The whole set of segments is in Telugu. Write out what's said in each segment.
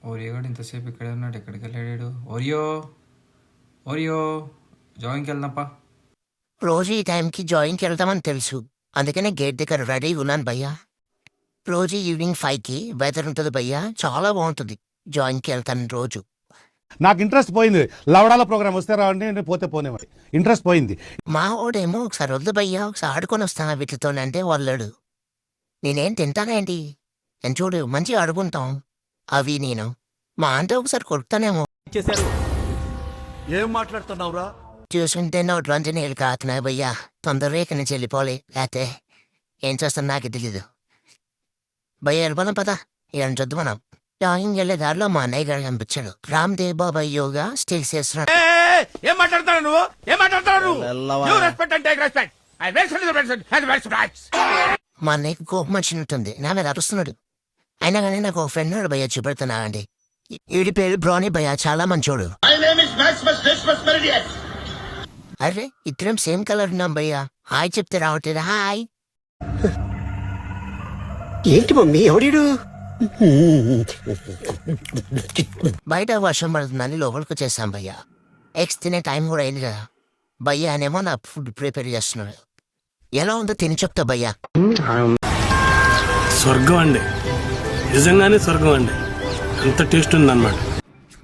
ఓరియో కూడా ఇంతసేపు ఇక్కడే ఉన్నాడు, ఎక్కడికి వెళ్ళాడు? ఓరియో ఓరియో జాయింగ్కి వెళ్దాంపా. రోజు ఈ టైంకి జాయింగ్కి వెళ్తామని తెలుసు, అందుకనే గేట్ దగ్గర రెడీ ఉన్నాను భయ్యా. రోజు ఈవినింగ్ 5కి వెదర్ ఉంటుంది భయ్యా, చాలా బాగుంటుంది. జాయింగ్కి వెళ్తాను రోజు. నాకు ఇంట్రెస్ట్ పోయింది. లవడాల ప్రోగ్రామ్ వస్తే రావండి, పోతే పోనేవాడి. ఇంట్రెస్ట్ పోయింది. మా వాడేమో ఒకసారి వద్దు భయ్యా, ఒకసారి ఆడుకొని వస్తాను వీటితోనంటే వాళ్ళాడు. నేనేం తింటానేంటి అని చూడు, మంచిగా ఆడుకుంటాం. అవి నేను మా అంటే ఒకసారి కొడుతానేమో. ఏం మాట్లాడుతున్నావురా? చూసుకుంటే నోట్ రంజు నీళ్ళు కాతున్నాయి భయ్యా, తొందరగా ఇక్కడి నుంచి వెళ్ళిపోవాలి, లేకపోతే ఏం చేస్తాను నాకే తెలీదు. భయ్యా వెళ్ళిపోదాం పదా, ఏం చూద్దాం మనం. జాగింగ్ వెళ్ళే దారిలో మా అన్నయ్య గారు కనిపించాడు. రామ్దేవ్ బాబాయ్ యోగా స్టిల్స్ చేస్తున్నాడు. ఏం మాట్లాడతావు నువ్వు? ఏం మాట్లాడతావు? మా అన్నయ్యకి కోపం వచ్చినట్టుంది, నా మీద అరుస్తున్నాడు. అయినా కానీ నాకు ఒక ఫ్రెండ్ ఉన్నాడు భయ్యా, చూపెడుతున్నా అండి. వీడి పేరు బ్రౌనీ భయ్యా, చాలా మంచోడు. అరే ఇద్దరం సేమ్ కలర్ ఉన్నాం భయ్యా. హాయ్ చెప్తే రావట్లేదు. హాయ్. ఏంటి మమ్మీ ఎవడీడు? బయట వర్షం పడుతుందని లోపలికి వచ్చేసాం భయ్యా. ఎగ్స్ తినే టైం కూడా అయింది కదా. భయ్యా అనేమో నా ఫుడ్ ప్రిపేర్ చేస్తున్నాడు. ఎలా ఉందో తిని చెప్తా భయ్యా. స్వర్గం అండి, నిజంగానే స్వర్గం అండి, అంత టేస్ట్ ఉందన్నమాట.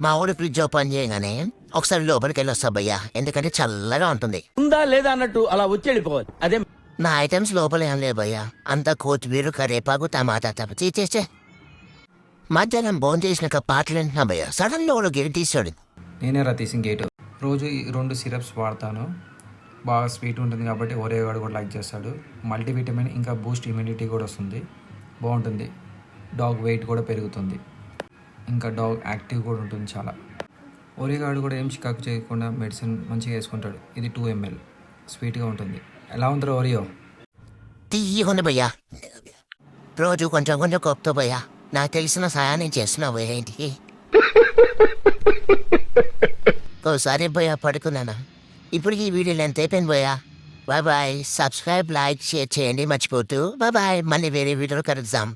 మా ఊడి ఫ్రిడ్జ్ ఓపెన్ చేయగానే ఒకసారి లోపలికి వెళ్ళి వస్తా భయ్యా, ఎందుకంటే చల్లగా ఉంటుంది. ఉందా లేదా అన్నట్టు అలా వచ్చేళ్ళిపోవాలి. అదే నా ఐటమ్స్ లోపల ఏం లేదు భయ్యా, అంతా కొత్తిమీర, కరేపాకు, టమాటా తప్ప చేస్తే. మధ్యాహ్నం భోజనం చేసినాక పాటలు వింటున్నా భయ్యా, సడన్ లో గేట్ తీసాడు. నేనే రా తీసిన గేటు. రోజు ఈ 2 సిరప్స్ వాడతాను, బాగా స్వీట్ ఉంటుంది కాబట్టి ఓరియో గాడు కూడా లైక్ చేస్తాడు. మల్టీవిటమిన్ ఇంకా బూస్ట్ ఇమ్యూనిటీ కూడా వస్తుంది, బాగుంటుంది. డాగ్ వెయిట్ కూడా పెరుగుతుంది, ఇంకా డాగ్ యాక్టివ్ కూడా ఉంటుంది చాలా. ఓరియో గాడు కూడా ఏం చికాకు చేయకుండా మెడిసిన్ మంచిగా వేసుకుంటాడు. ఇది 2 ml, స్వీట్గా ఉంటుంది. ఎలా ఉంటుందో ఓరియో? తీయకుండా భయ్యా, రోజు కొంచెం కొంచెం కోపుతో భయ్యా, నాకు తెలిసిన సాయాన్ని చేస్తున్నావు ఏంటి? ఓసారి భయ్యా పడుకున్నాను. ఇప్పుడు ఈ వీడియోలో ఎంత అయిపోయింది భయ్యా. Bye bye. Subscribe, like, share చేయండి మర్చిపోతూ. Bye bye. మళ్ళీ వేరే వీడియోలో కలుద్దాం.